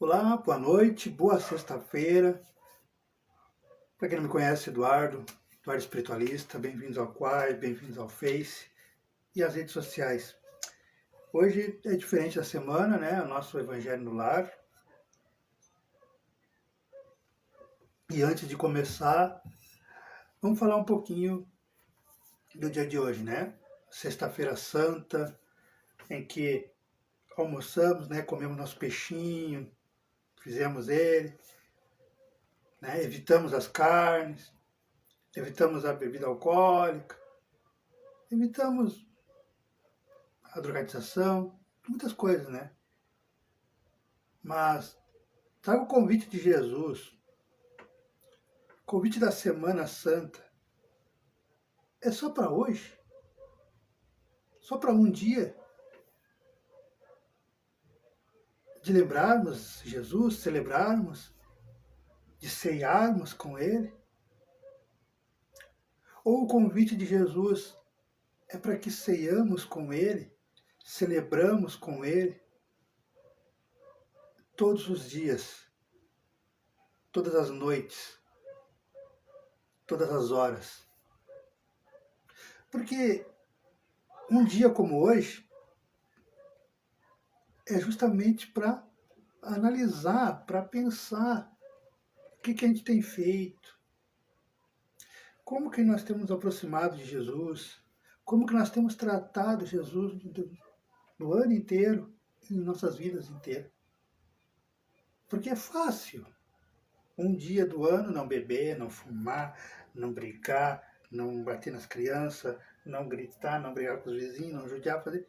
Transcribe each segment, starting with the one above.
Olá, boa noite, boa sexta-feira. Para quem não me conhece, Eduardo Espiritualista, bem-vindos ao Quai, bem-vindos ao Face e às redes sociais. Hoje é diferente da semana, né? O nosso Evangelho no Lar. E antes de começar, vamos falar um pouquinho do dia de hoje, né? Sexta-feira Santa, em que almoçamos, né? Comemos nosso peixinho, fizemos ele, né? Evitamos as carnes, evitamos a bebida alcoólica, evitamos a drogadização, muitas coisas, né? Mas traga o convite de Jesus, o convite da Semana Santa, é só para hoje? Só para um dia? De lembrarmos Jesus, celebrarmos, de ceiarmos com Ele? Ou o convite de Jesus é para que ceiamos com Ele, celebramos com Ele, todos os dias, todas as noites, todas as horas? Porque um dia como hoje é justamente para analisar, para pensar o que a gente tem feito, como que nós temos aproximado de Jesus, como que nós temos tratado Jesus no ano inteiro e em nossas vidas inteiras. Porque é fácil um dia do ano não beber, não fumar, não brigar, não bater nas crianças, não gritar, não brigar com os vizinhos, não judiar, fazer.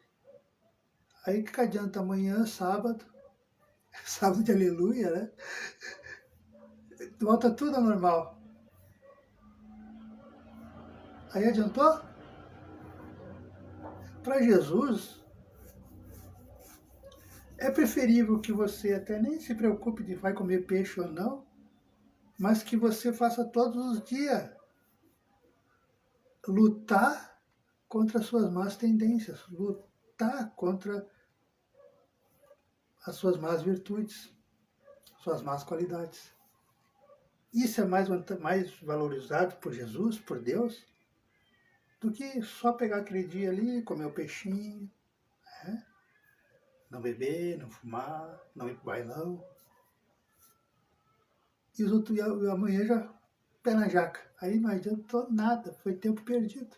Aí que adianta amanhã, sábado, sábado de aleluia, né? Volta tudo ao normal. Aí adiantou? Para Jesus, é preferível que você até nem se preocupe de vai comer peixe ou não, mas que você faça todos os dias. Lutar contra as suas más tendências, lutar contra as suas más virtudes, suas más qualidades. Isso é mais valorizado por Jesus, por Deus, do que só pegar aquele dia ali, comer o peixinho, né? Não beber, não fumar, não ir pro bailão. E os outros, e amanhã já pé na jaca. Aí não adiantou nada, foi tempo perdido.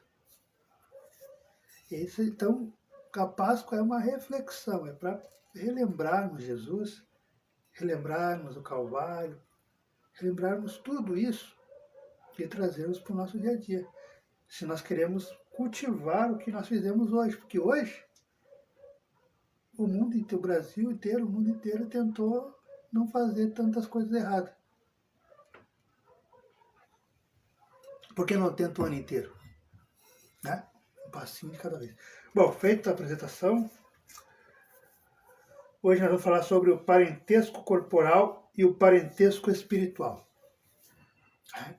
Isso, então, a Páscoa é uma reflexão, é para relembrarmos Jesus, relembrarmos o Calvário, relembrarmos tudo isso e trazermos para o nosso dia a dia. Se nós queremos cultivar o que nós fizemos hoje, porque hoje o mundo inteiro, o Brasil inteiro, o mundo inteiro tentou não fazer tantas coisas erradas. Por que não tenta o ano inteiro? Né? Um passinho de cada vez. Bom, feita a apresentação, hoje nós vamos falar sobre o parentesco corporal e o parentesco espiritual,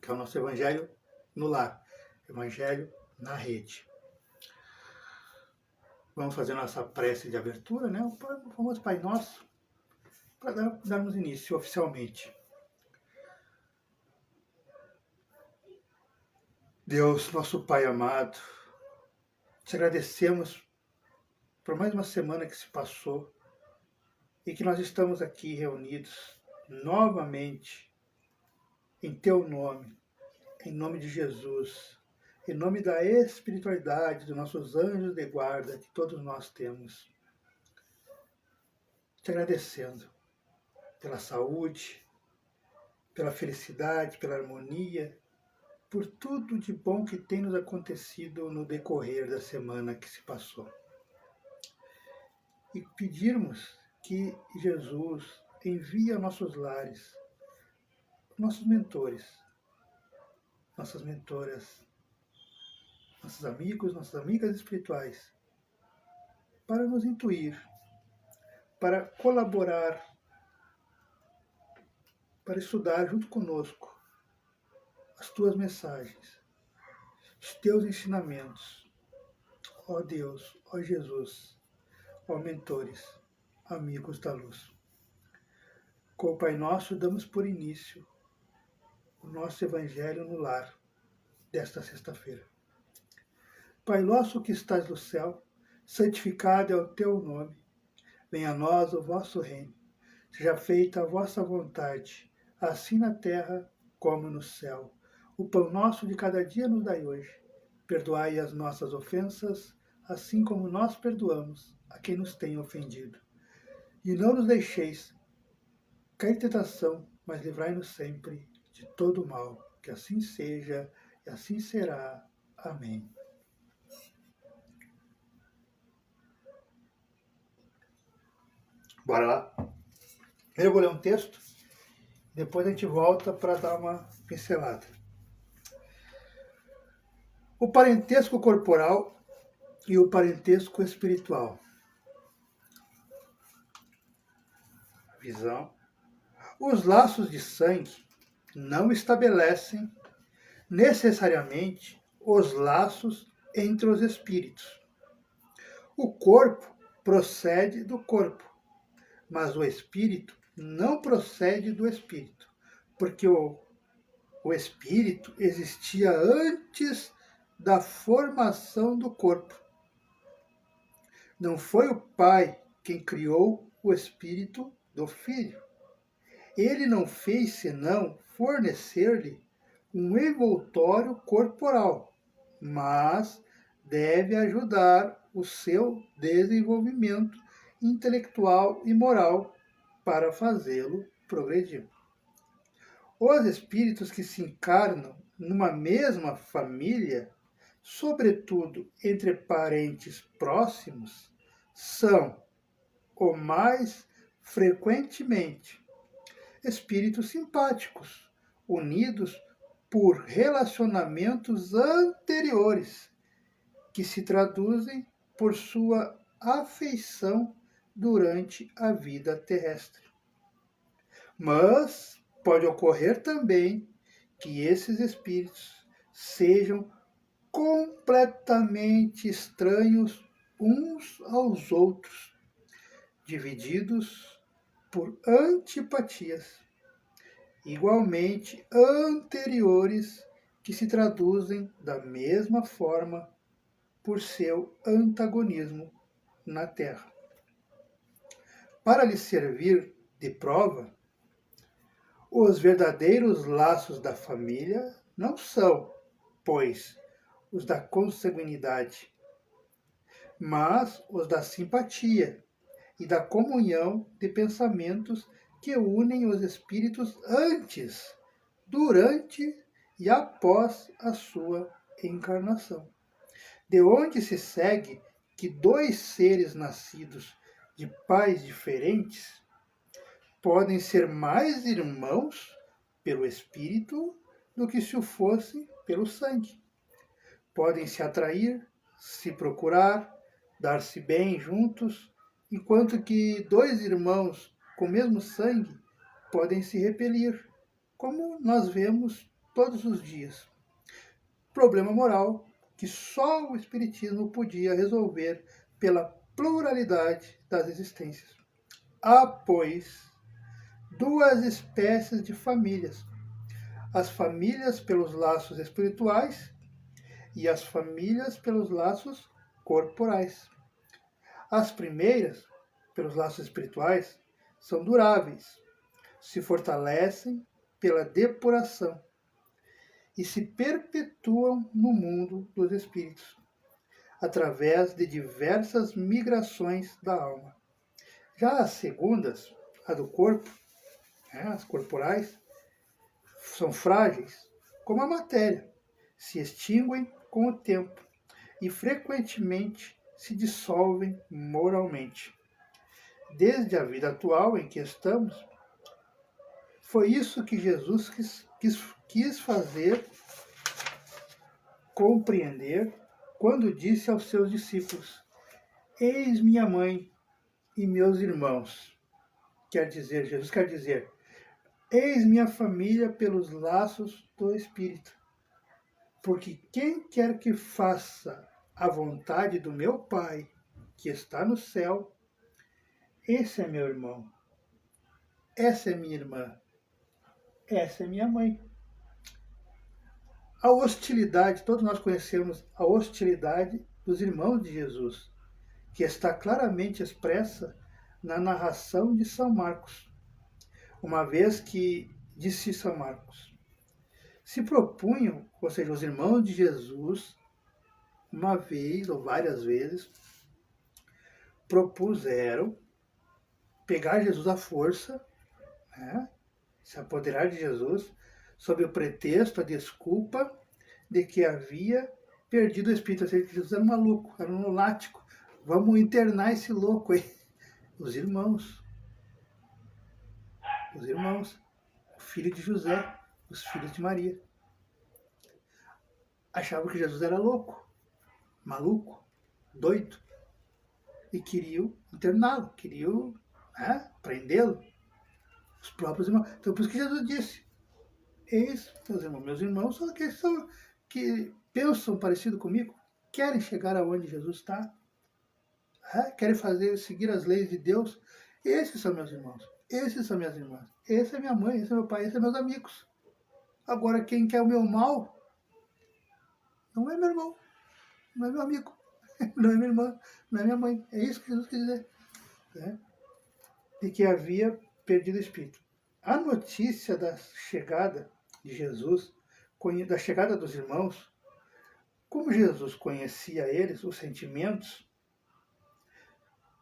que é o nosso Evangelho no lar, Evangelho na rede. Vamos fazer nossa prece de abertura, né? O famoso Pai Nosso, para darmos início oficialmente. Deus, nosso Pai amado, te agradecemos por mais uma semana que se passou e que nós estamos aqui reunidos novamente em Teu nome, em nome de Jesus, em nome da espiritualidade dos nossos anjos de guarda que todos nós temos. Te agradecendo pela saúde, pela felicidade, pela harmonia, por tudo de bom que tem nos acontecido no decorrer da semana que se passou. E pedirmos que Jesus envie a nossos lares nossos mentores, nossas mentoras, nossos amigos, nossas amigas espirituais, para nos intuir, para colaborar, para estudar junto conosco as tuas mensagens, os teus ensinamentos. Ó Deus, ó Jesus, ó mentores, amigos da luz. Com o Pai Nosso, damos por início o nosso Evangelho no lar desta sexta-feira. Pai nosso que estás no céu, santificado é o teu nome. Venha a nós o vosso reino. Seja feita a vossa vontade, assim na terra como no céu. O pão nosso de cada dia nos dai hoje. Perdoai as nossas ofensas, assim como nós perdoamos a quem nos tem ofendido. E não nos deixeis cair em tentação, mas livrai-nos sempre de todo mal. Que assim seja e assim será. Amém. Bora lá? Eu vou ler um texto, depois a gente volta para dar uma pincelada. O parentesco corporal e o parentesco espiritual. Visão. Os laços de sangue não estabelecem necessariamente os laços entre os espíritos. O corpo procede do corpo, mas o espírito não procede do espírito, porque o espírito existia antes da formação do corpo. Não foi o Pai quem criou o espírito do Filho. Ele não fez senão fornecer-lhe um envoltório corporal, mas deve ajudar o seu desenvolvimento intelectual e moral para fazê-lo progredir. Os espíritos que se encarnam numa mesma família, sobretudo entre parentes próximos, são, o mais frequentemente, espíritos simpáticos, unidos por relacionamentos anteriores, que se traduzem por sua afeição durante a vida terrestre. Mas pode ocorrer também que esses espíritos sejam completamente estranhos uns aos outros, divididos por antipatias, igualmente anteriores, que se traduzem da mesma forma por seu antagonismo na Terra. Para lhe servir de prova, os verdadeiros laços da família não são, pois, os da consanguinidade, mas os da simpatia e da comunhão de pensamentos que unem os espíritos antes, durante e após a sua encarnação. De onde se segue que dois seres nascidos de pais diferentes podem ser mais irmãos pelo espírito do que se o fossem pelo sangue. Podem se atrair, se procurar, dar-se bem juntos, enquanto que dois irmãos com o mesmo sangue podem se repelir, como nós vemos todos os dias. Problema moral que só o Espiritismo podia resolver pela pluralidade das existências. Há, pois, duas espécies de famílias: as famílias pelos laços espirituais e as famílias pelos laços corporais. As primeiras, pelos laços espirituais, são duráveis, se fortalecem pela depuração e se perpetuam no mundo dos espíritos, através de diversas migrações da alma. Já as segundas, a do corpo, as corporais, são frágeis como a matéria, se extinguem com o tempo e frequentemente se dissolvem moralmente. Desde a vida atual em que estamos, foi isso que Jesus quis fazer compreender quando disse aos seus discípulos: eis minha mãe e meus irmãos. Jesus quer dizer, eis minha família pelos laços do Espírito. Porque quem quer que faça a vontade do meu Pai, que está no céu, esse é meu irmão. essa é minha irmã, essa é minha mãe. A hostilidade, todos nós conhecemos a hostilidade dos irmãos de Jesus, que está claramente expressa na narração de São Marcos, uma vez que, disse São Marcos, se propunham, ou seja, os irmãos de Jesus, uma vez ou várias vezes, propuseram pegar Jesus à força, né, se apoderar de Jesus, sob o pretexto, a desculpa de que havia perdido o espírito, ou seja, que Jesus era um maluco, era um lunático. Vamos internar esse louco aí. Os irmãos, o filho de José, os filhos de Maria, achavam que Jesus era louco, maluco, doido, e queriam interná-lo, queriam, né, prendê-lo. Os próprios irmãos. Então, por isso que Jesus disse: eis, meus irmãos são aqueles que pensam parecido comigo, querem chegar aonde Jesus está, querem seguir as leis de Deus. Esses são meus irmãos, esses são minhas irmãs, esse é minha mãe, esse é meu pai, esses são meus amigos. Agora, quem quer o meu mal não é meu irmão, não é meu amigo, não é minha irmã, não é minha mãe. É isso que Jesus quer dizer. Né? E que havia perdido o espírito. A notícia da chegada de Jesus, da chegada dos irmãos, como Jesus conhecia eles, os sentimentos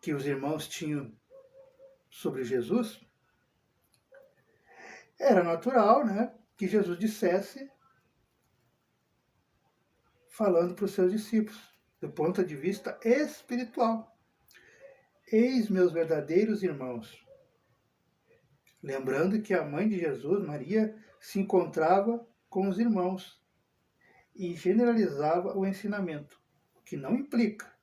que os irmãos tinham sobre Jesus, era natural, né, que Jesus dissesse, falando para os seus discípulos, do ponto de vista espiritual: eis meus verdadeiros irmãos. Lembrando que a mãe de Jesus, Maria, se encontrava com os irmãos e generalizava o ensinamento, o que não implica,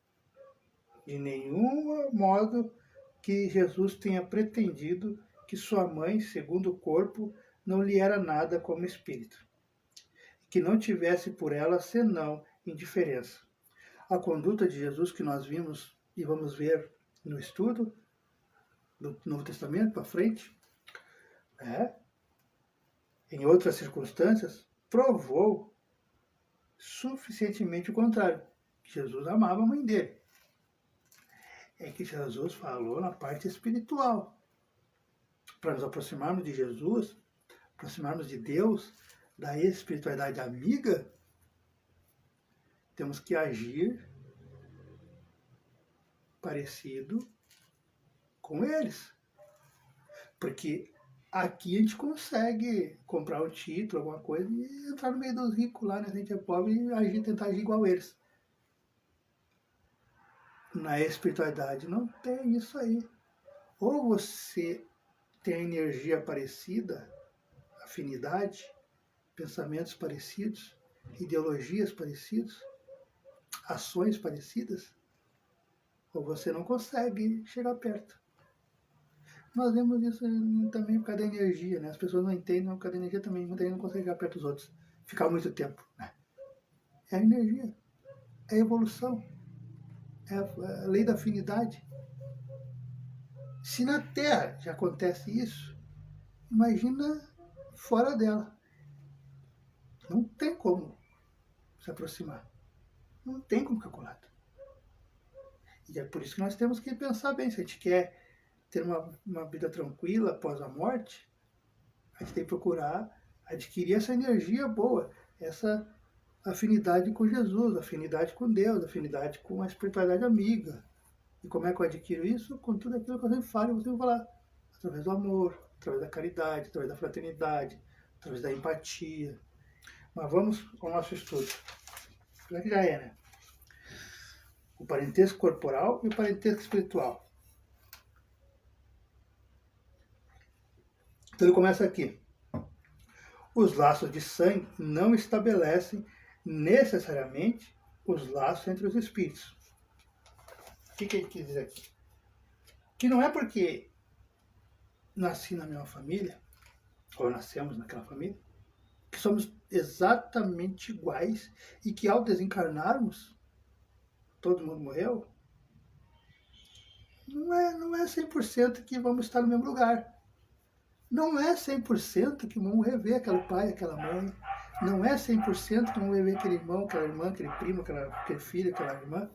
de nenhum modo, que Jesus tenha pretendido que sua mãe, segundo o corpo, não lhe era nada como espírito, que não tivesse por ela senão indiferença. A conduta de Jesus que nós vimos e vamos ver no estudo do Novo Testamento para frente, em outras circunstâncias, provou suficientemente o contrário, que Jesus amava a mãe dele. É que Jesus falou na parte espiritual. Para nos aproximarmos de Jesus, aproximarmos de Deus, da espiritualidade amiga, temos que agir parecido com eles. Porque aqui a gente consegue comprar um título, alguma coisa, e entrar no meio dos ricos lá, né? A gente é pobre e tentar agir igual eles. Na espiritualidade não tem isso aí. Ou você tem energia parecida, afinidade, pensamentos parecidos, ideologias parecidas, ações parecidas, ou você não consegue chegar perto. Nós vemos isso também por causa da energia, né? As pessoas não entendem por causa da energia também. Muita gente não consegue chegar perto dos outros, ficar muito tempo. Né? É a energia, é a evolução, é a lei da afinidade. Se na Terra já acontece isso, imagina fora dela. Não tem como se aproximar. Não tem como ficar colado. E é por isso que nós temos que pensar bem. Se a gente quer ter uma vida tranquila após a morte, a gente tem que procurar adquirir essa energia boa, essa afinidade com Jesus, afinidade com Deus, afinidade com a espiritualidade amiga. E como é que eu adquiro isso? Com tudo aquilo que eu sempre falo e você vai falar. Através do amor, através da caridade, através da fraternidade, através da empatia. Mas vamos ao nosso estudo. Já que já é, né? O parentesco corporal e o parentesco espiritual. Então ele começa aqui. Os laços de sangue não estabelecem necessariamente os laços entre os espíritos. O que ele quis dizer aqui? Que não é porque nasci na mesma família, ou nascemos naquela família, que somos exatamente iguais e que ao desencarnarmos, todo mundo morreu. Não é 100% que vamos estar no mesmo lugar. Não é 100% que vão rever aquele pai, aquela mãe. Não é 100% que vão rever aquele irmão, aquela irmã, aquele primo, aquele filho, aquela irmã.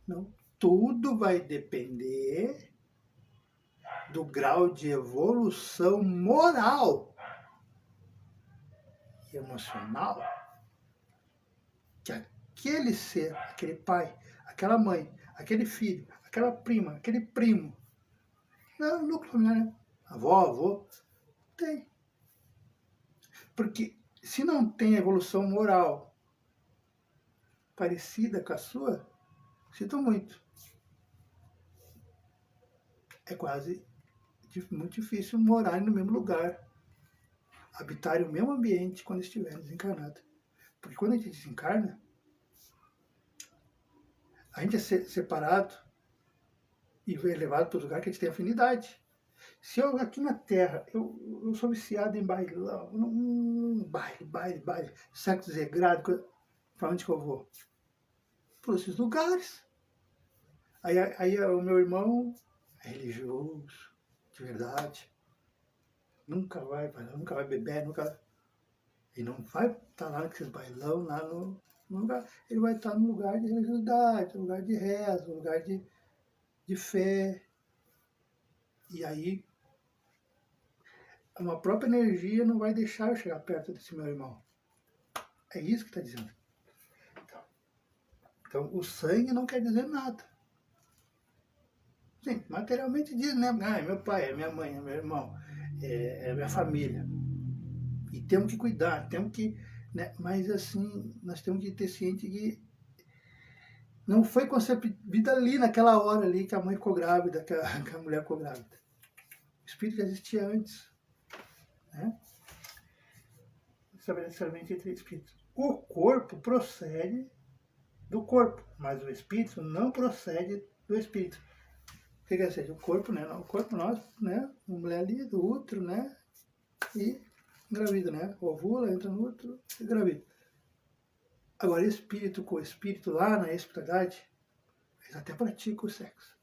Não. Tudo vai depender do grau de evolução moral e emocional que aquele ser, aquele pai, aquela mãe, aquele filho, aquela prima, aquele primo, não, núcleo familiar, né? Avó, avô, tem. Porque se não tem evolução moral parecida com a sua, sinto muito. É quase muito difícil morar no mesmo lugar, habitar o mesmo ambiente quando estiver desencarnado. Porque quando a gente desencarna, a gente é separado e é levado para o lugar que a gente tem afinidade. Se eu aqui na Terra, eu sou viciado em bailão, baile, sexo desegrado, para onde que eu vou? Para esses lugares. Aí o meu irmão é religioso, de verdade, nunca vai beber, e não vai estar lá naqueles bailão, lá no lugar. Ele vai estar num lugar de religiosidade, um lugar de reza, um lugar de fé. E aí, uma própria energia não vai deixar eu chegar perto desse meu irmão. É isso que está dizendo. Então, o sangue não quer dizer nada. Sim, materialmente diz, né? Ah, é meu pai, é minha mãe, é meu irmão, é minha família. E temos que cuidar, temos que... Né? Mas, assim, nós temos que ter ciente que não foi concebida ali, naquela hora ali, que a mãe ficou grávida, que a mulher ficou grávida. O espírito já existia antes. Né? Estabelecimento entre espíritos. O corpo procede do corpo, mas o espírito não procede do espírito. O que quer dizer? O corpo, né? O corpo nosso, né? Uma mulher ali, do útero, né? E engravida, né? Ovula, entra no útero e engravida. Agora, espírito com espírito lá na espiritualidade, eles até praticam o sexo.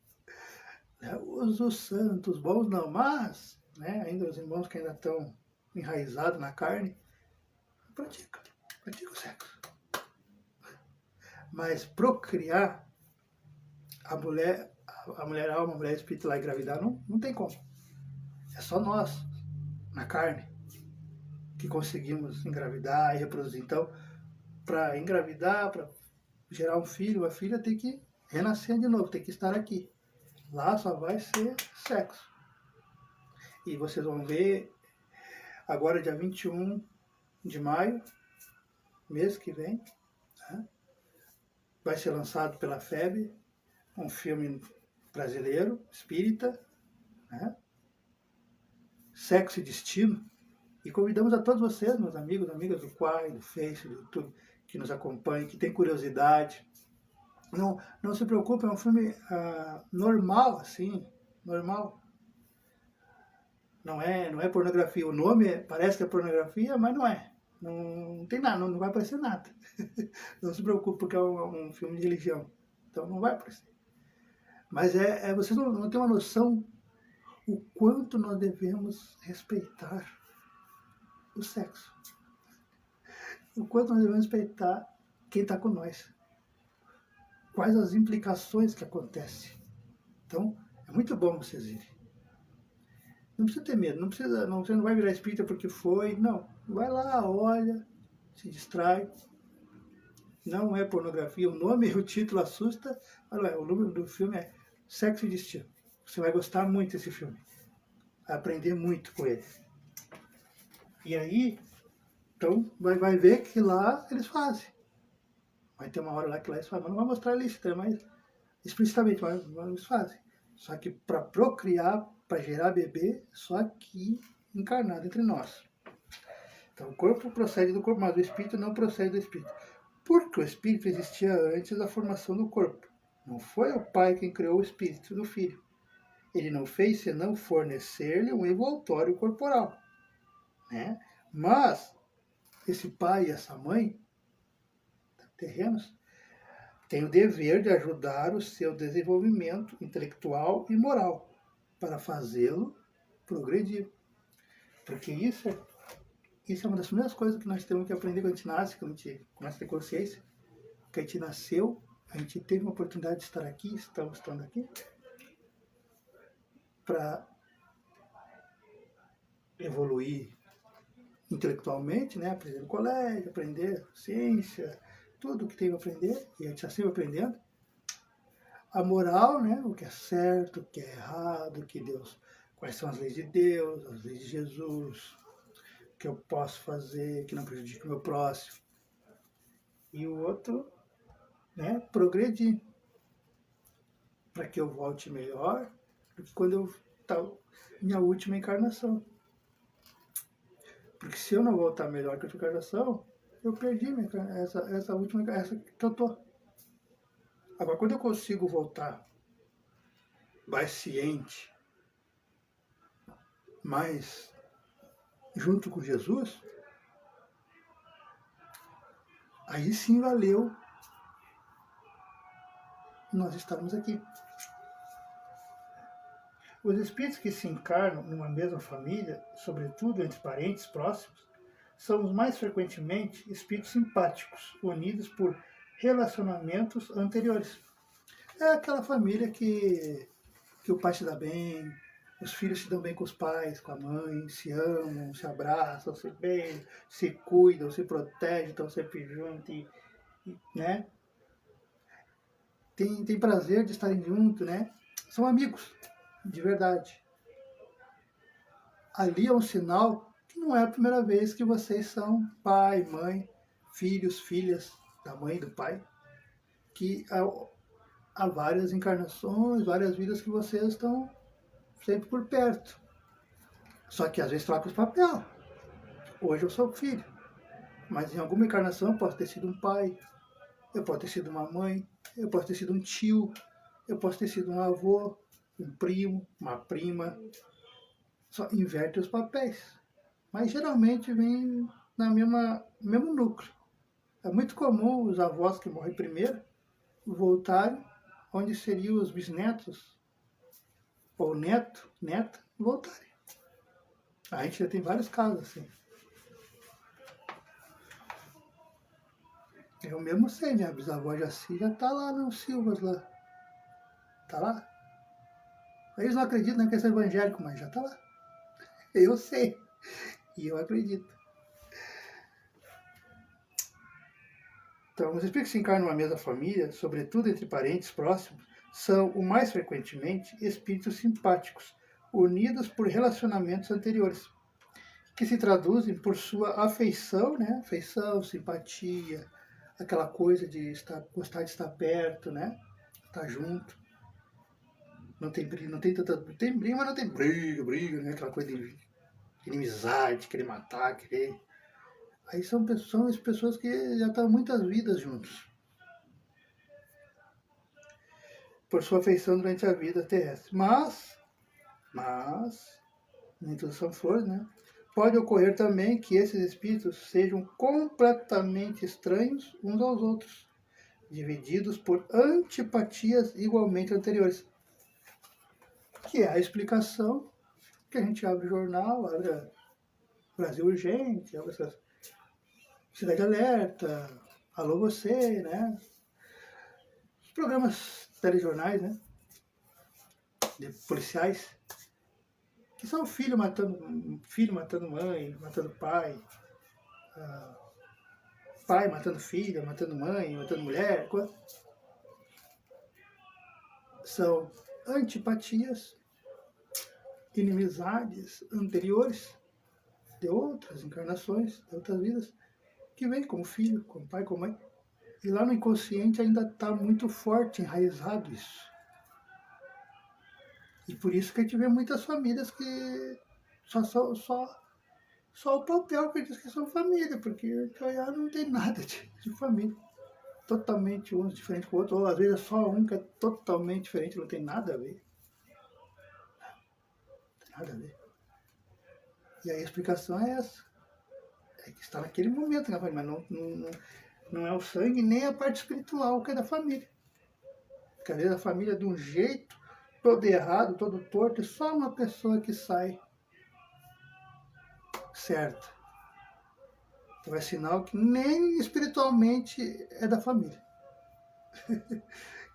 Né? Os santos bons não, mas, né? Ainda os irmãos que ainda estão enraizados na carne, praticam o sexo. Mas procriar a mulher alma, a mulher espírito lá engravidar, não tem como. É só nós, na carne, que conseguimos engravidar e reproduzir. Então, para engravidar, para gerar um filho, uma filha, tem que renascer de novo, tem que estar aqui. Lá só vai ser sexo. E vocês vão ver, agora dia 21 de maio, mês que vem, né, vai ser lançado pela FEB, um filme brasileiro, espírita, né, Sexo e Destino. E convidamos a todos vocês, meus amigos, amigas do Quai, do Face, do YouTube, que nos acompanhem, que tem curiosidade. Não se preocupe, é um filme normal, assim, normal. Não é pornografia. O nome parece que é pornografia, mas não é. Não tem nada, não vai aparecer nada. Não se preocupe, porque é um filme de religião. Então não vai aparecer. Mas vocês não têm uma noção o quanto nós devemos respeitar o sexo. O quanto nós devemos respeitar quem está com nós. Quais as implicações que acontecem. Então, é muito bom vocês irem. Não precisa ter medo, você não vai virar espírita porque foi, não. Vai lá, olha, se distrai. Não é pornografia, o nome e o título assusta. Olha, o nome do filme é Sexo e Destino. Você vai gostar muito desse filme. Vai aprender muito com ele. E aí, então, vai ver que lá eles fazem. Vai ter uma hora lá que lá eles fazem, mas não vai mostrar a lista, mas explicitamente, mas eles fazem. Só que para procriar, para gerar bebê, só aqui encarnado entre nós. Então o corpo procede do corpo, mas o espírito não procede do espírito. Porque o espírito existia antes da formação do corpo. Não foi o pai quem criou o espírito do filho. Ele não fez senão fornecer-lhe um envoltório corporal. Né? Mas esse pai e essa mãe, terrenos, têm o dever de ajudar o seu desenvolvimento intelectual e moral, para fazê-lo progredir. Porque isso é uma das primeiras coisas que nós temos que aprender quando a gente nasce, quando a gente começa a ter consciência, que a gente nasceu, a gente teve uma oportunidade de estar aqui, estamos estando aqui, para evoluir intelectualmente, né? Aprender no colégio, aprender ciência, tudo que tem que aprender, e a gente está sempre aprendendo. A moral, né? O que é certo, o que é errado, o que Deus, quais são as leis de Deus, as leis de Jesus, o que eu posso fazer que não prejudique o meu próximo. E o outro, né? Progredir, para que eu volte melhor do que quando eu estava minha última encarnação. Porque se eu não voltar melhor que a última encarnação, eu perdi essa última, essa que eu tô. Agora, quando eu consigo voltar mais ciente, mais junto com Jesus, aí sim valeu nós estarmos aqui. Os espíritos que se encarnam numa mesma família, sobretudo entre parentes próximos, são os mais frequentemente espíritos simpáticos, unidos por relacionamentos anteriores. É aquela família que o pai se dá bem, os filhos se dão bem com os pais, com a mãe, se amam, se abraçam, se beijam, se cuidam, se protegem, estão sempre juntos, né? Tem prazer de estarem juntos, né? São amigos, de verdade. Ali é um sinal que não é a primeira vez que vocês são pai, mãe, filhos, filhas da mãe e do pai, que há várias encarnações, várias vidas que vocês estão sempre por perto. Só que às vezes troca os papel. Hoje eu sou filho, mas em alguma encarnação eu posso ter sido um pai, eu posso ter sido uma mãe, eu posso ter sido um tio, eu posso ter sido um avô, um primo, uma prima. Só inverte os papéis. Mas geralmente vem no mesmo núcleo. É muito comum os avós que morrem primeiro voltarem, onde seriam os bisnetos, ou neto, neta, voltarem. A gente já tem vários casos assim. Eu mesmo sei, minha bisavó Jaci já tá lá no Silvas lá. Tá lá? Eles não acreditam na questão evangélica, mas já tá lá. Eu sei. E eu acredito. Então, os espíritos que se encarnam numa mesma família, sobretudo entre parentes próximos, são, o mais frequentemente, espíritos simpáticos, unidos por relacionamentos anteriores, que se traduzem por sua afeição, né? Afeição, simpatia, aquela coisa de gostar de estar perto, né? Estar junto. Não tem briga, tem briga, mas não tem briga, né? Aquela coisa de inimizade, querer matar, querer... Aí são pessoas que já estão muitas vidas juntos. Por sua afeição durante a vida terrestre. Mas, nem tudo são flores, né? Pode ocorrer também que esses espíritos sejam completamente estranhos uns aos outros, divididos por antipatias igualmente anteriores. Que é a explicação que a gente abre o jornal, abre a Brasil Urgente, abre essas Cidade Alerta, Alô Você, né? Os programas telejornais, né? De policiais, que são filho matando mãe, matando pai, pai matando filha, matando mãe, matando mulher. São antipatias, inimizades anteriores de outras encarnações, de outras vidas, que vem como filho, como pai, como mãe. E lá no inconsciente ainda está muito forte, enraizado isso. E por isso que a gente vê muitas famílias que só o papel que diz que são família, porque já não tem nada de família. Totalmente um diferente do outro, ou às vezes é só um que é totalmente diferente, não tem nada a ver. Não tem nada a ver. E aí a explicação é essa. É que está naquele momento na família, mas não é o sangue nem a parte espiritual que é da família. Porque às vezes a família é de um jeito, todo errado, todo torto, e só uma pessoa que sai certa. Então é sinal que nem espiritualmente é da família.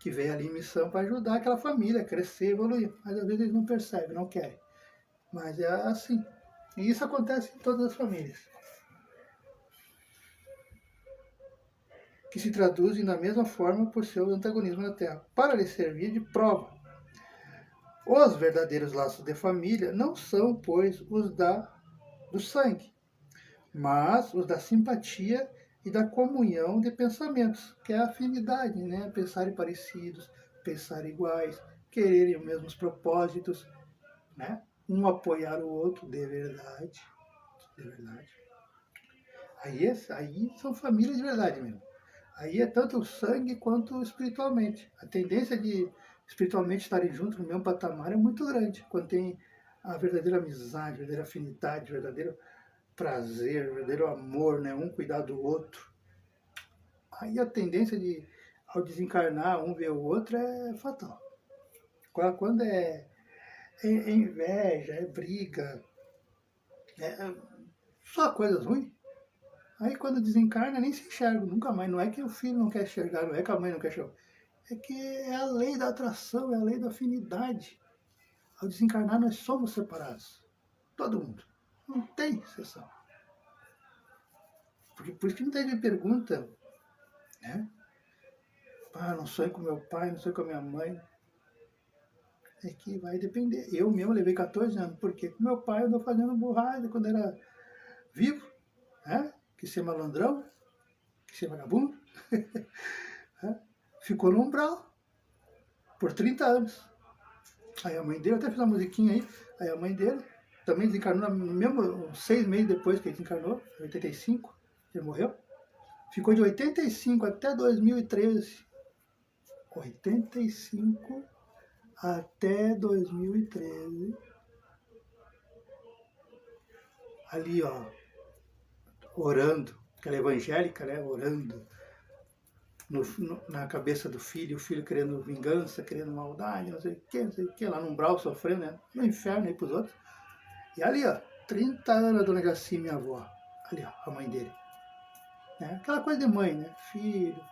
Que veio ali em missão para ajudar aquela família a crescer, evoluir. Mas às vezes eles não percebem, não querem. Mas é assim. E isso acontece em todas as famílias. Que se traduzem da mesma forma por seu antagonismo na Terra, para lhe servir de prova. Os verdadeiros laços de família não são, pois, os do sangue, mas os da simpatia e da comunhão de pensamentos, que é a afinidade, né? Pensarem parecidos, pensarem iguais, quererem os mesmos propósitos, né? Um apoiar o outro de verdade, de verdade. Aí são famílias de verdade mesmo. Aí é tanto o sangue quanto espiritualmente. A tendência de espiritualmente estarem juntos no mesmo patamar é muito grande, quando tem a verdadeira amizade, a verdadeira afinidade, o verdadeiro prazer, o verdadeiro amor, né? Um cuidar do outro. Aí a tendência de, ao desencarnar, um ver o outro é fatal. Quando é inveja, é briga, é só coisas ruins, aí quando desencarna nem se enxerga, nunca mais. Não é que o filho não quer enxergar, não é que a mãe não quer enxergar. É que é a lei da atração, é a lei da afinidade. Ao desencarnar nós somos separados. Todo mundo. Não tem exceção. Por isso que muita gente me pergunta, né? Ah, não sonho com meu pai, não sonho com a minha mãe. É que vai depender. Eu mesmo levei 14 anos, porque meu pai andou fazendo burrada quando era vivo, né? Que ser malandrão, que ser vagabundo. Né? Ficou no umbral por 30 anos. Aí a mãe dele, até fiz uma musiquinha aí a mãe dele também desencarnou, mesmo 6 meses depois que ele desencarnou, em 85, ele morreu. Ficou de 85 até 2013. 85 até 2013. Ali, ó, orando, aquela evangélica, né, orando na cabeça do filho, o filho querendo vingança, querendo maldade, não sei o que, lá no umbral sofrendo, né, no inferno aí pros outros. E ali, ó, 30 anos a dona Jaci, minha avó, ali, ó, a mãe dele. Né? Aquela coisa de mãe, né, filho,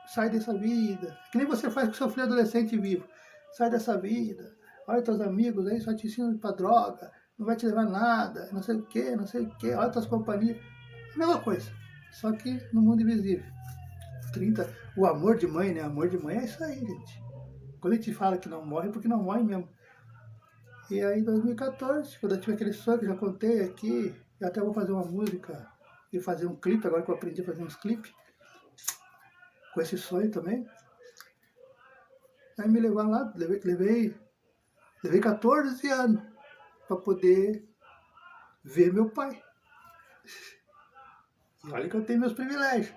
sai dessa vida, que nem você faz com seu filho adolescente vivo, sai dessa vida, olha teus amigos aí, só te ensinam pra droga, não vai te levar nada, não sei o que, olha tuas companhias. A mesma coisa, só que no mundo invisível. 30, o amor de mãe, né? Amor de mãe é isso aí, gente. Quando a gente fala que não morre, é porque não morre mesmo. E aí, em 2014, quando eu tive aquele sonho que eu já contei aqui, eu até vou fazer uma música e fazer um clipe, agora que eu aprendi a fazer uns clipes, com esse sonho também. Aí me levaram lá, levei 14 anos para poder ver meu pai. E olha que eu tenho meus privilégios.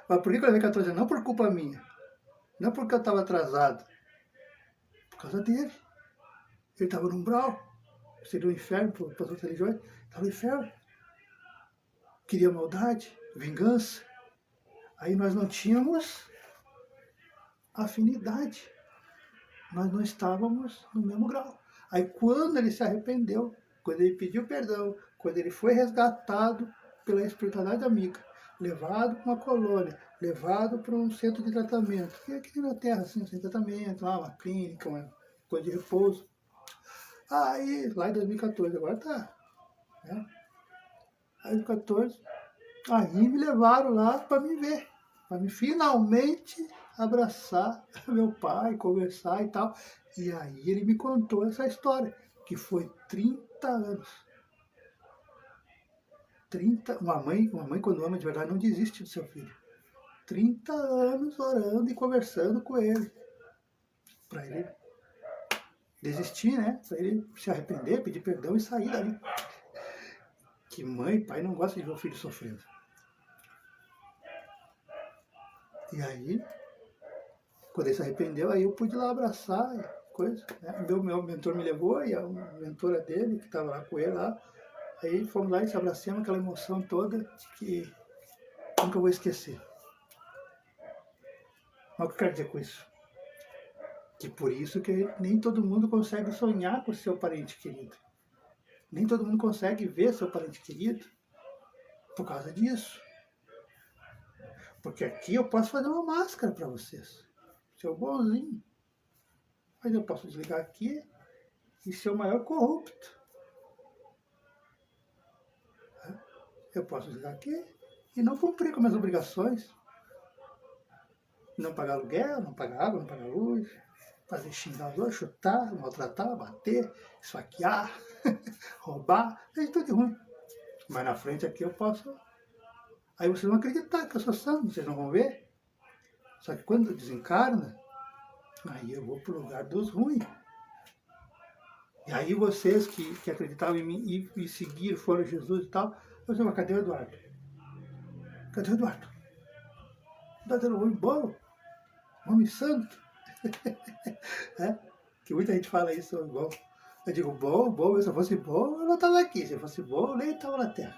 Mas por que eu levei 14 anos? Não por culpa minha. Não porque eu estava atrasado. Por causa dele. Ele estava no umbral. Seria um inferno para as outras religiões. Estava no inferno. Queria maldade, vingança. Aí nós não tínhamos afinidade. Nós não estávamos no mesmo grau. Aí quando ele se arrependeu, quando ele pediu perdão, quando ele foi resgatado pela espiritualidade amiga, levado para uma colônia, levado para um centro de tratamento, que é aqui na Terra, assim, um centro de tratamento, lá, uma clínica, uma coisa de repouso. Aí, lá em 2014, agora tá. Né? Aí em 2014, aí me levaram lá para me ver, para me finalmente abraçar meu pai, conversar e tal. E aí ele me contou essa história, que foi 30 anos. uma mãe quando ama de verdade não desiste do seu filho. 30 anos orando e conversando com ele. Para ele desistir, né? Para ele se arrepender, pedir perdão e sair dali. Que mãe e pai não gostam de ver o filho sofrendo. E aí, quando ele se arrependeu, aí eu pude ir lá abraçar, coisa. Né? Meu mentor me levou e a mentora dele, que estava lá com ele lá, aí fomos lá e se abraçamos, aquela emoção toda que nunca vou esquecer. Mas o que eu quero dizer com isso? Que por isso que nem todo mundo consegue sonhar com o seu parente querido. Nem todo mundo consegue ver seu parente querido por causa disso. Porque aqui eu posso fazer uma máscara para vocês. Ser bonzinho. Mas eu posso desligar aqui e ser o maior corrupto. Eu posso desligar aqui e não cumprir com minhas obrigações. Não pagar aluguel, não pagar água, não pagar luz. Fazer xingar os outros, chutar, maltratar, bater, esfaquear, roubar. É tudo de ruim. Mas na frente aqui eu posso... Aí vocês vão acreditar que eu sou santo, vocês não vão ver. Só que quando desencarna, aí eu vou para o lugar dos ruins. E aí vocês que acreditavam em mim e seguiram, foram Jesus e tal, eu disse, mas cadê o Eduardo? Cadê o Eduardo? O Eduardo era um homem bom, um homem santo. Que muita gente fala isso, homem bom. Eu digo, bom, se eu fosse bom, eu não estava aqui. Se eu fosse bom, eu nem estava na Terra.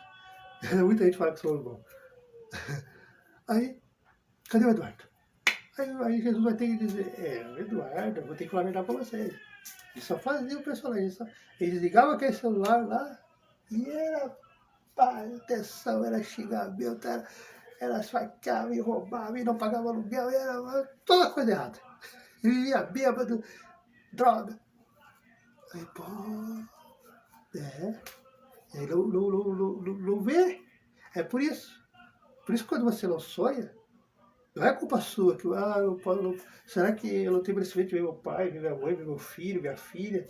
Muita gente fala que sou homem bom. Aí, cadê o Eduardo? Aí Jesus vai ter que dizer, Eduardo, eu vou ter que falar a verdade para vocês. Ele só fazia o personagem. Ele desligava aquele celular lá e era atenção, era xingamento, era esfaqueava e roubava e não pagava aluguel, era toda coisa errada. Vivia bêbado, droga. Aí, pô, e aí não vê. É por isso. Por isso que quando você não sonha, não é culpa sua, que será que eu não tenho merecimento de ver meu pai, ver minha mãe, ver meu filho, minha filha,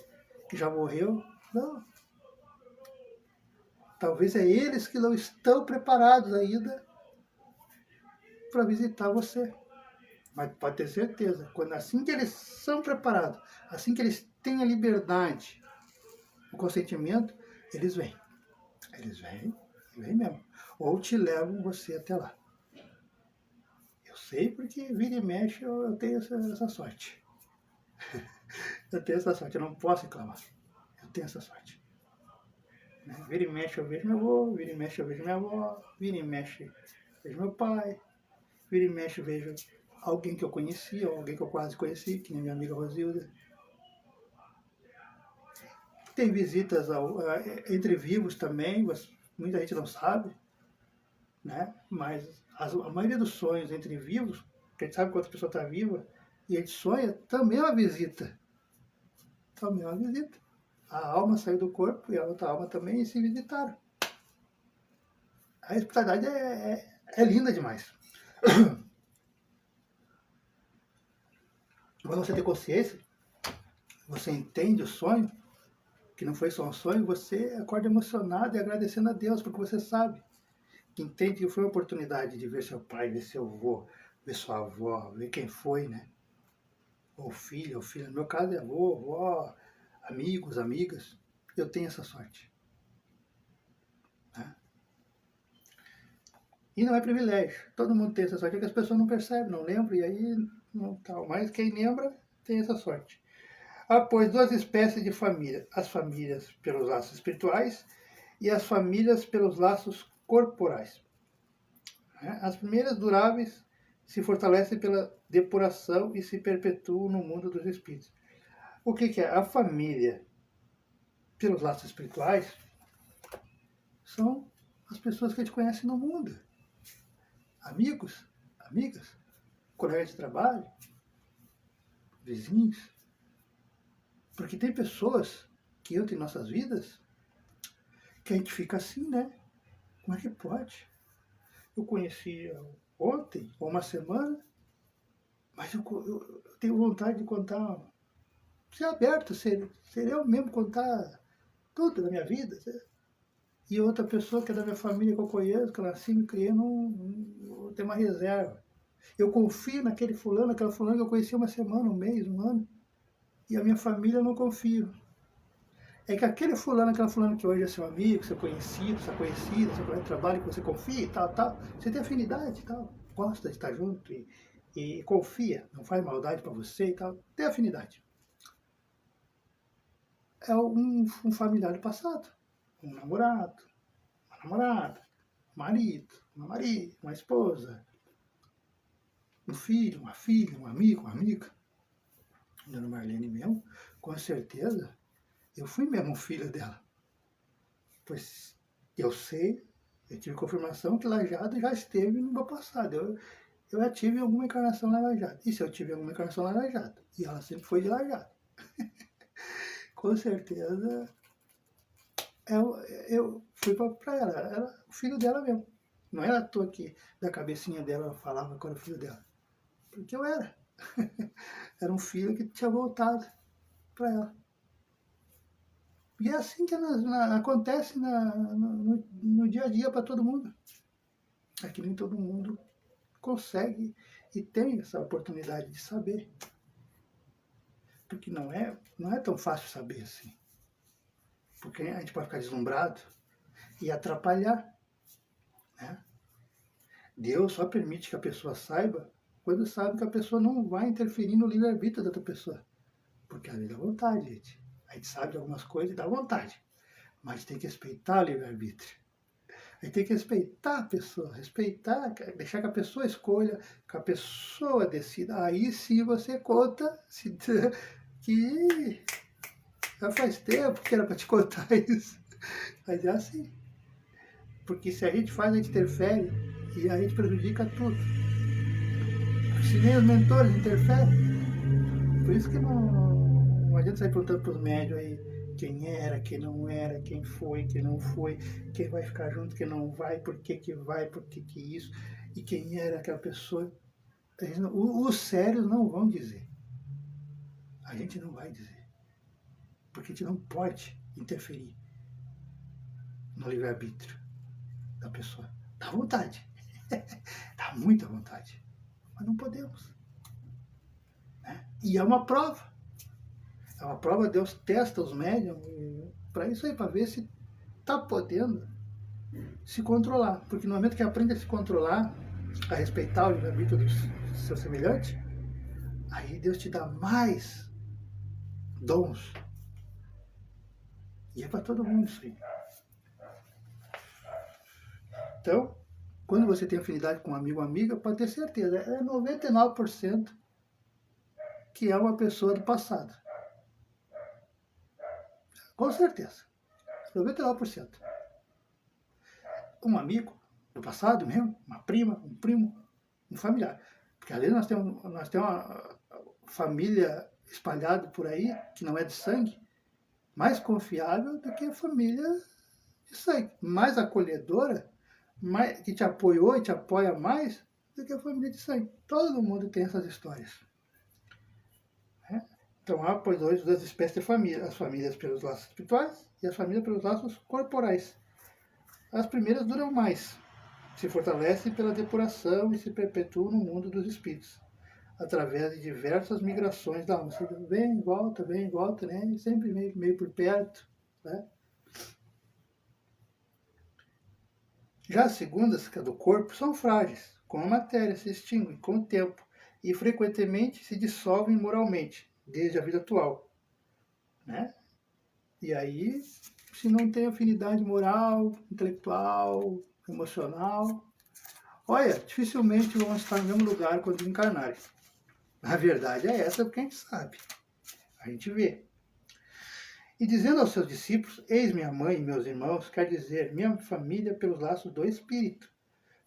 que já morreu? Não. Talvez é eles que não estão preparados ainda para visitar você. Mas pode ter certeza, assim que eles são preparados, assim que eles têm a liberdade, o consentimento, eles vêm. Eles vêm mesmo. Ou te levam você até lá. Eu sei porque vira e mexe eu tenho essa sorte. Eu tenho essa sorte, eu não posso reclamar. Eu tenho essa sorte. Vira e mexe eu vejo meu avô, vira e mexe eu vejo minha avó, vira e mexe eu vejo meu pai, vira e mexe eu vejo alguém que eu conheci, ou alguém que eu quase conheci, que nem minha amiga Rosilda. Tem visitas entre vivos também, muita gente não sabe, né? Mas a maioria dos sonhos entre vivos, que a gente sabe quando a pessoa está viva, e a gente sonha, também é uma visita. Também é uma visita. A alma saiu do corpo e a outra alma também se visitaram. A espiritualidade é linda demais. Quando você tem consciência, você entende o sonho, que não foi só um sonho, você acorda emocionado e agradecendo a Deus, porque você sabe que entende que foi a oportunidade de ver seu pai, ver seu avô, ver sua avó, ver quem foi, né? Ou filho. No meu caso é avô, avó, amigos, amigas. Eu tenho essa sorte. Né? E não é privilégio. Todo mundo tem essa sorte, é que as pessoas não percebem, não lembram, e aí não tal. Mas quem lembra tem essa sorte. Pois duas espécies de família, as famílias pelos laços espirituais e as famílias pelos laços corporais. As primeiras duráveis se fortalecem pela depuração e se perpetuam no mundo dos espíritos. O que é? A família pelos laços espirituais são as pessoas que a gente conhece no mundo. Amigos, amigas, colegas de trabalho, vizinhos. Porque tem pessoas que entram em nossas vidas que a gente fica assim, né? Como é que pode? Eu conheci ontem, ou uma semana, mas eu tenho vontade de contar, ser aberto, ser eu mesmo contar tudo da minha vida. E outra pessoa que é da minha família que eu conheço, que eu nasci, me criei, não tem uma reserva. Eu confio naquele fulano, aquela fulana que eu conheci uma semana, um mês, um ano, e a minha família eu não confio. É que aquele fulano, aquela fulana que hoje é seu amigo, seu conhecido, sua conhecida, seu colega de trabalho, que você confia e tal, você tem afinidade e tal, gosta de estar junto e confia, não faz maldade para você e tal, tem afinidade. É um familiar do passado, um namorado, uma namorada, um marido, uma esposa, um filho, uma filha, um amigo, uma amiga. Dona Marlene mesmo, com certeza, eu fui mesmo filho dela. Pois eu sei, eu tive confirmação que Lajado já esteve no meu passado. Eu já tive alguma encarnação na Lajado. E se eu tive alguma encarnação na Lajado? E ela sempre foi de Lajado. Com certeza, eu fui para ela. Era o filho dela mesmo. Não era à toa que da cabecinha dela ela falava que era o filho dela. Porque eu era. Era um filho que tinha voltado para ela. E é assim que acontece no dia a dia para todo mundo. É que nem todo mundo consegue e tem essa oportunidade de saber. Porque não é tão fácil saber assim. Porque a gente pode ficar deslumbrado e atrapalhar. Né? Deus só permite que a pessoa saiba quando sabe que a pessoa não vai interferir no livre-arbítrio da outra pessoa. Porque a vida é vontade, gente. A gente sabe de algumas coisas e dá vontade. Mas tem que respeitar o livre-arbítrio. A gente tem que respeitar a pessoa, respeitar, deixar que a pessoa escolha, que a pessoa decida. Aí sim você conta que já faz tempo que era para te contar isso. Mas é assim. Porque se a gente faz, a gente interfere e a gente prejudica tudo. Se nem os mentores interferem. Por isso que não adianta sair perguntando para os médios aí quem era, quem não era, quem foi, quem não foi, quem vai ficar junto, quem não vai, por que vai, por que isso, e quem era aquela pessoa. Os sérios não vão dizer. A gente não vai dizer. Porque a gente não pode interferir no livre-arbítrio da pessoa. Dá vontade. Dá muita vontade. Mas não podemos. Né? E é uma prova. É uma prova, Deus testa os médiums para isso aí, para ver se está podendo se controlar. Porque no momento que aprende a se controlar, a respeitar o livre-arbítrio do seu semelhante, aí Deus te dá mais dons. E é para todo mundo isso aí. Então, quando você tem afinidade com um amigo ou amiga, pode ter certeza, é 99% que é uma pessoa do passado. Com certeza. 99%. Um amigo do passado mesmo, uma prima, um primo, um familiar. Porque às vezes nós temos uma família espalhada por aí, que não é de sangue, mais confiável do que a família de sangue. Mais acolhedora, que te apoiou e te apoia mais do que a família de sangue. Todo mundo tem essas histórias. Né? Então há, pois, hoje duas espécies de família. As famílias pelos laços espirituais e as famílias pelos laços corporais. As primeiras duram mais, se fortalecem pela depuração e se perpetuam no mundo dos espíritos, através de diversas migrações da alma. Você vem e volta, né? E sempre meio por perto. Né? Já as segundas, que é do corpo, são frágeis, como a matéria, se extinguem com o tempo e frequentemente se dissolvem moralmente, desde a vida atual. Né? E aí, se não tem afinidade moral, intelectual, emocional, olha, dificilmente vão estar no mesmo lugar quando encarnarem. A verdade é essa, porque a gente sabe. A gente vê. E dizendo aos seus discípulos, eis minha mãe e meus irmãos, quer dizer, minha família pelos laços do Espírito.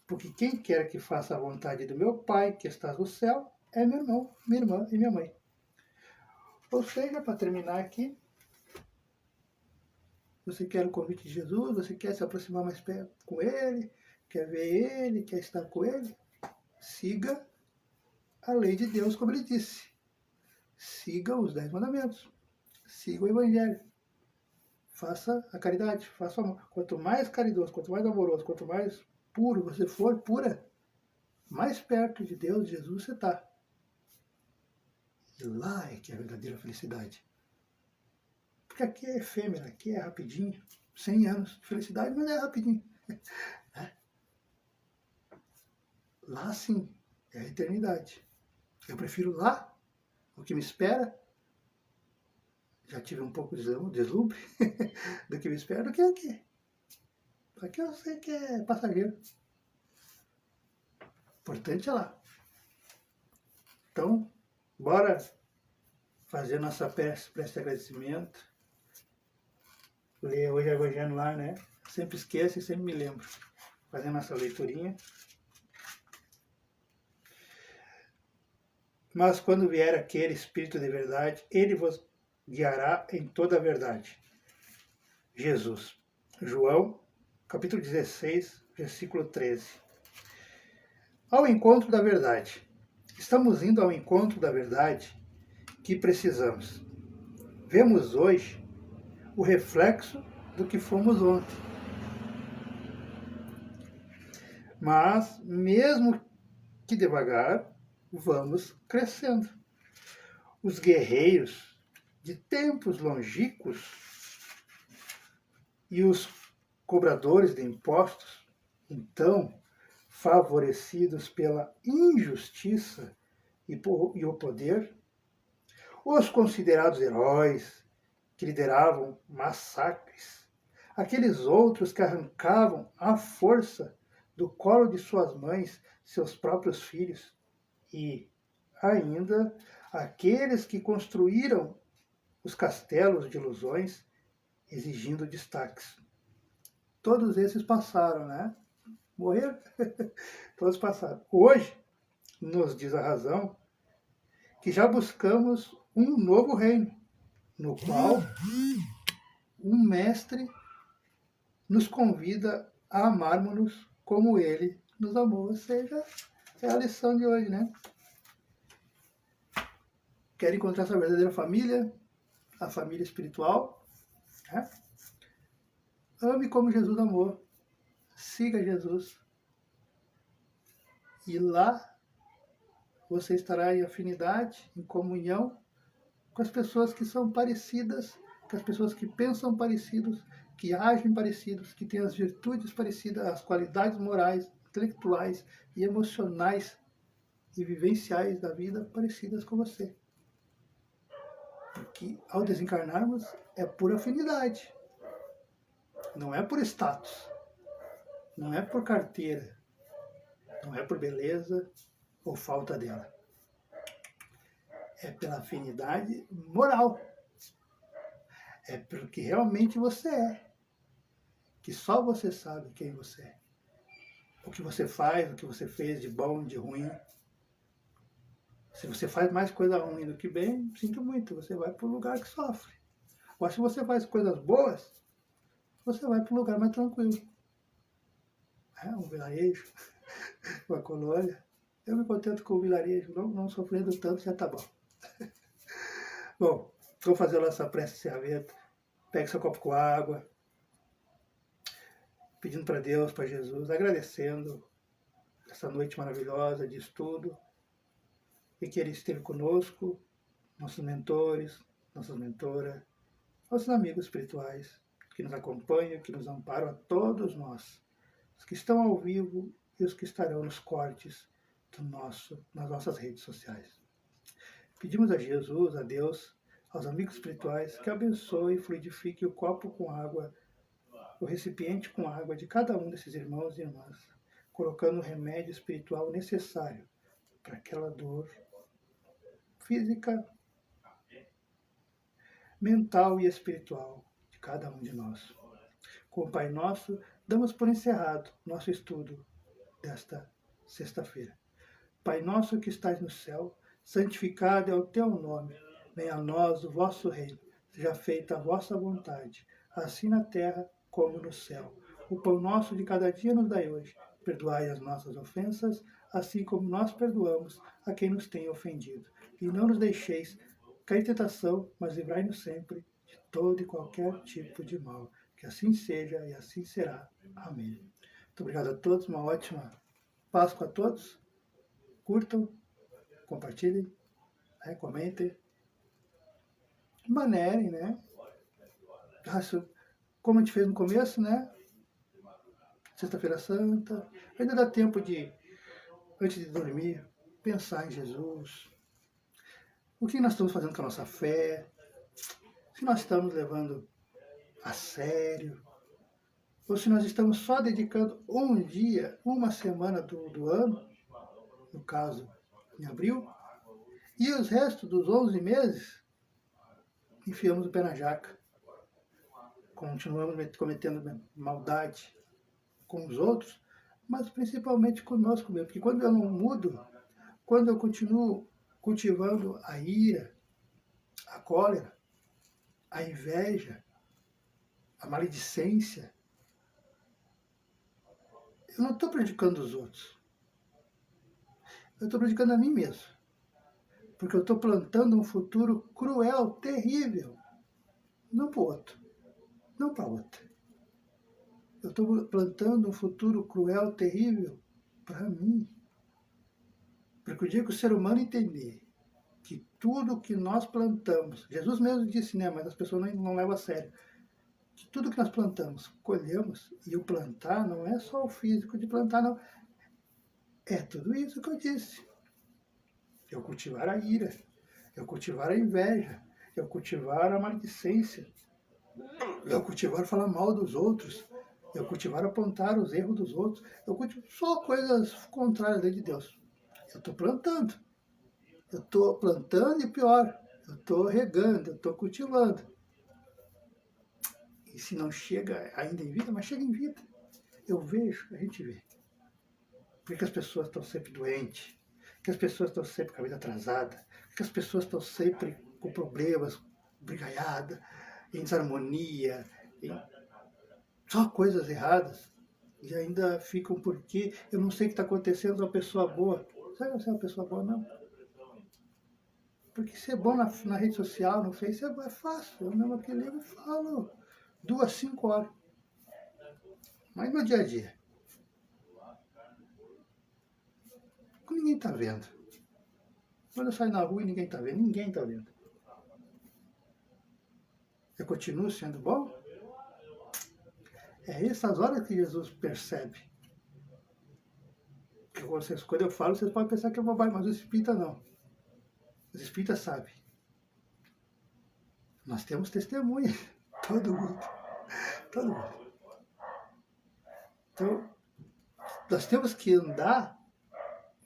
Porque quem quer que faça a vontade do meu Pai, que está no céu, é meu irmão, minha irmã e minha mãe. Ou seja, para terminar aqui, você quer o convite de Jesus, você quer se aproximar mais perto com Ele, quer ver Ele, quer estar com Ele, siga a lei de Deus, como Ele disse. Siga os 10 mandamentos. Siga o Evangelho. Faça a caridade, faça o amor. Quanto mais caridoso, quanto mais amoroso, quanto mais puro você for, pura, mais perto de Deus, de Jesus, você está. E lá é que é a verdadeira felicidade. Porque aqui é efêmera, aqui é rapidinho. 100 anos de felicidade, mas é rapidinho. Lá sim, é a eternidade. Eu prefiro lá, o que me espera. Já tive um pouco de deslumbre do que me espera, do que aqui. Aqui eu sei que é passageiro. O importante é lá. Então, bora fazer nossa prece de agradecimento. ler hoje o Evangelho lá, né? Sempre esqueço e sempre me lembro. Fazendo essa leiturinha. Mas quando vier aquele Espírito de verdade, ele vos guiará em toda a verdade. Jesus. João, capítulo 16, versículo 13. Ao encontro da verdade. Estamos indo ao encontro da verdade que precisamos. Vemos hoje o reflexo do que fomos ontem. Mas, mesmo que devagar, vamos crescendo. Os guerreiros de tempos longínquos e os cobradores de impostos, então, favorecidos pela injustiça e o poder, os considerados heróis que lideravam massacres, aqueles outros que arrancavam à força do colo de suas mães seus próprios filhos, e ainda aqueles que construíram os castelos de ilusões exigindo destaques. Todos esses passaram, né? Morreram? Todos passaram. Hoje, nos diz a razão, que já buscamos um novo reino, no qual um mestre nos convida a amarmos-nos como ele nos amou. Ou seja, é a lição de hoje, né? Quer encontrar sua verdadeira família, a família espiritual, né? Ame como Jesus amou. Siga Jesus. E lá você estará em afinidade, em comunhão com as pessoas que são parecidas, com as pessoas que pensam parecidos, que agem parecidos, que têm as virtudes parecidas, as qualidades morais, intelectuais e emocionais e vivenciais da vida parecidas com você. Porque ao desencarnarmos é por afinidade, não é por status, não é por carteira, não é por beleza ou falta dela. É pela afinidade moral. É pelo que realmente você é. Que só você sabe quem você é. O que você faz, o que você fez de bom, de ruim. Se você faz mais coisa ruim do que bem, sinto muito, você vai para o lugar que sofre. Ou se você faz coisas boas, você vai para um lugar mais tranquilo. Um vilarejo, uma colônia. Eu me contento com o vilarejo, não sofrendo tanto, já tá bom. Bom, vou fazer a nossa prece de encerramento. Pegue seu copo com água, pedindo para Deus, para Jesus, agradecendo essa noite maravilhosa de estudo e que Ele esteve conosco, nossos mentores, nossas mentoras, nossos amigos espirituais que nos acompanham, que nos amparam, a todos nós, os que estão ao vivo e os que estarão nos cortes nas nossas redes sociais. Pedimos a Jesus, a Deus, aos amigos espirituais, que abençoe e fluidifique o copo com água, o recipiente com água de cada um desses irmãos e irmãs, colocando o remédio espiritual necessário para aquela dor física, mental e espiritual de cada um de nós. Com o Pai Nosso, damos por encerrado nosso estudo desta sexta-feira. Pai nosso que estais no céu, santificado é o teu nome. Venha a nós o vosso reino. Seja feita a vossa vontade, assim na terra como no céu. O pão nosso de cada dia nos dai hoje. Perdoai as nossas ofensas, assim como nós perdoamos a quem nos tem ofendido. E não nos deixeis cair em tentação, mas livrai-nos sempre de todo e qualquer tipo de mal. Que assim seja e assim será. Amém. Muito obrigado a todos, uma ótima Páscoa a todos. Curtam, compartilhem, né, comentem, manerem, né? Como a gente fez no começo, né? Sexta-feira Santa, ainda dá tempo de, antes de dormir, pensar em Jesus. O que nós estamos fazendo com a nossa fé? Se nós estamos levando a sério? Ou se nós estamos só dedicando um dia, uma semana do ano, no caso, em abril, e os restos dos 11 meses, enfiamos o pé na jaca. continuamos cometendo maldade com os outros, mas principalmente conosco mesmo. Porque quando eu não mudo, quando eu continuo cultivando a ira, a cólera, a inveja, a maledicência, eu não estou prejudicando os outros. Eu estou prejudicando a mim mesmo. Porque eu estou plantando um futuro cruel, terrível. Não para o outro. Não para outro. Eu estou plantando um futuro cruel, terrível para mim. Porque o dia que o ser humano entender que tudo que nós plantamos, Jesus mesmo disse, né, mas as pessoas não levam a sério, que tudo que nós plantamos, colhemos, e o plantar não é só o físico de plantar, não. É tudo isso que eu disse. Eu cultivar a ira, eu cultivar a inveja, eu cultivar a maledicência, eu cultivar falar mal dos outros, eu cultivar apontar os erros dos outros, eu cultivo só coisas contrárias à lei de Deus. Eu estou plantando. Eu estou plantando e pior, eu estou regando, eu estou cultivando. E se não chega ainda em vida, mas chega em vida. Eu vejo, a gente vê. Por que as pessoas estão sempre doentes? Por que as pessoas estão sempre com a vida atrasada? Por que as pessoas estão sempre com problemas, brigaiada, em desarmonia, só coisas erradas? E ainda ficam porque eu não sei o que está acontecendo com uma pessoa boa. Sabe que você é uma pessoa boa, não? Porque ser bom na rede social, no Facebook, é fácil. Eu mesmo aqui ligo e falo 2, 5 horas. Mas no dia a dia, ninguém está vendo. Quando eu saio na rua e ninguém está vendo, ninguém está vendo. Eu continuo sendo bom? É essas horas que Jesus percebe. Porque quando eu falo, vocês podem pensar que é bobagem, mas os espíritas não. Os espíritas sabem. Nós temos testemunha. Todo mundo. Todo mundo. Então, nós temos que andar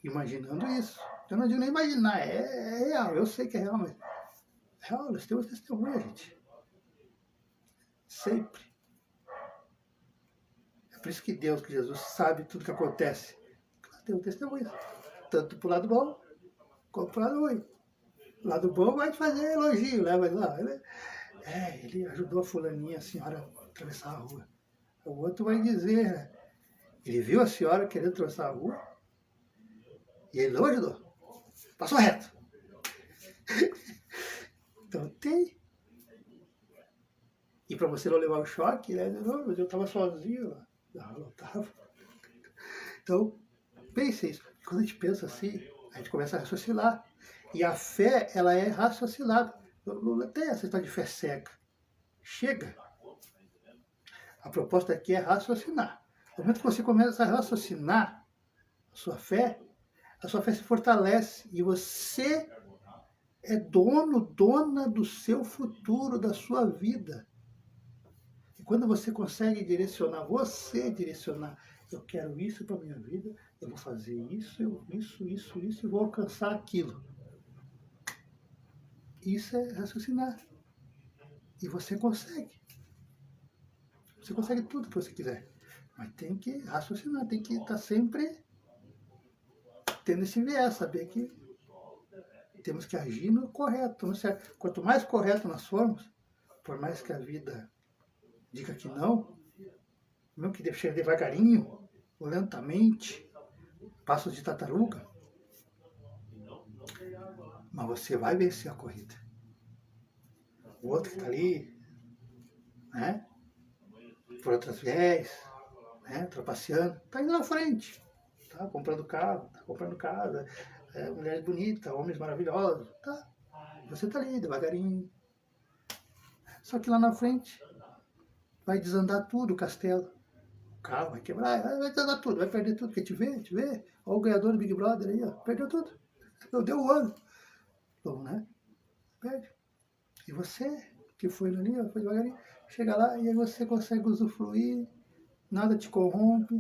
imaginando isso. Eu não digo nem imaginar, é real. Eu sei que é real, mas é real, nós temos testemunha, gente. Sempre. É por isso que Deus, que Jesus sabe tudo que acontece. Nós temos testemunha. Tanto pro lado bom, como pro lado ruim. O lado bom vai fazer elogio, né? Mas lá, ele ajudou a fulaninha, a senhora, a atravessar a rua. O outro vai dizer, ele viu a senhora querendo atravessar a rua e ele não ajudou. Passou reto. Então tem. E para você não levar o choque, né? Não, mas eu estava sozinho lá. Não estava. Então, pense isso. Quando a gente pensa assim, a gente começa a raciocinar. E a fé, ela é raciocinada. Não tem essa história de fé cega. Chega. A proposta aqui é raciocinar. No momento que você começa a raciocinar a sua fé se fortalece e você é dona do seu futuro, da sua vida. E quando você consegue direcionar, eu quero isso para a minha vida, eu vou fazer isso, e vou alcançar aquilo. Isso é raciocinar. E você consegue. Você consegue tudo que você quiser. Mas tem que raciocinar, tem que estar sempre tendo esse viés, saber que temos que agir no correto, no certo. Quanto mais correto nós formos, por mais que a vida diga que não, mesmo que deve chegar devagarinho, lentamente, passos de tartaruga, mas você vai vencer a corrida. O outro que está ali, né, por outras viés, né, trapaceando, está indo na frente, tá comprando carro, tá comprando casa, mulheres bonitas, homens maravilhosos, tá? Você está ali, devagarinho. Só que lá na frente vai desandar tudo o castelo. O carro vai quebrar, vai desandar tudo, vai perder tudo. Quer te ver? Olha o ganhador do Big Brother aí, ó, perdeu tudo. Deu um ano. Bom, né? Perde. E você, que foi ali, ó, foi devagarinho, chega lá e aí você consegue usufruir, nada te corrompe,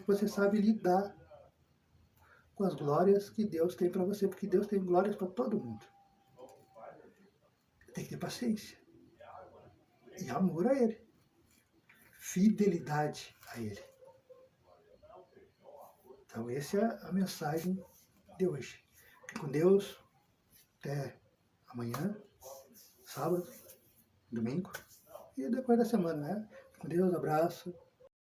você sabe lidar com as glórias que Deus tem para você, porque Deus tem glórias para todo mundo. Tem que ter paciência e amor a Ele. fidelidade a Ele. Então, essa é a mensagem de hoje. Fique com Deus. Até amanhã, sábado, domingo e depois da semana, né? Fique com Deus, abraço.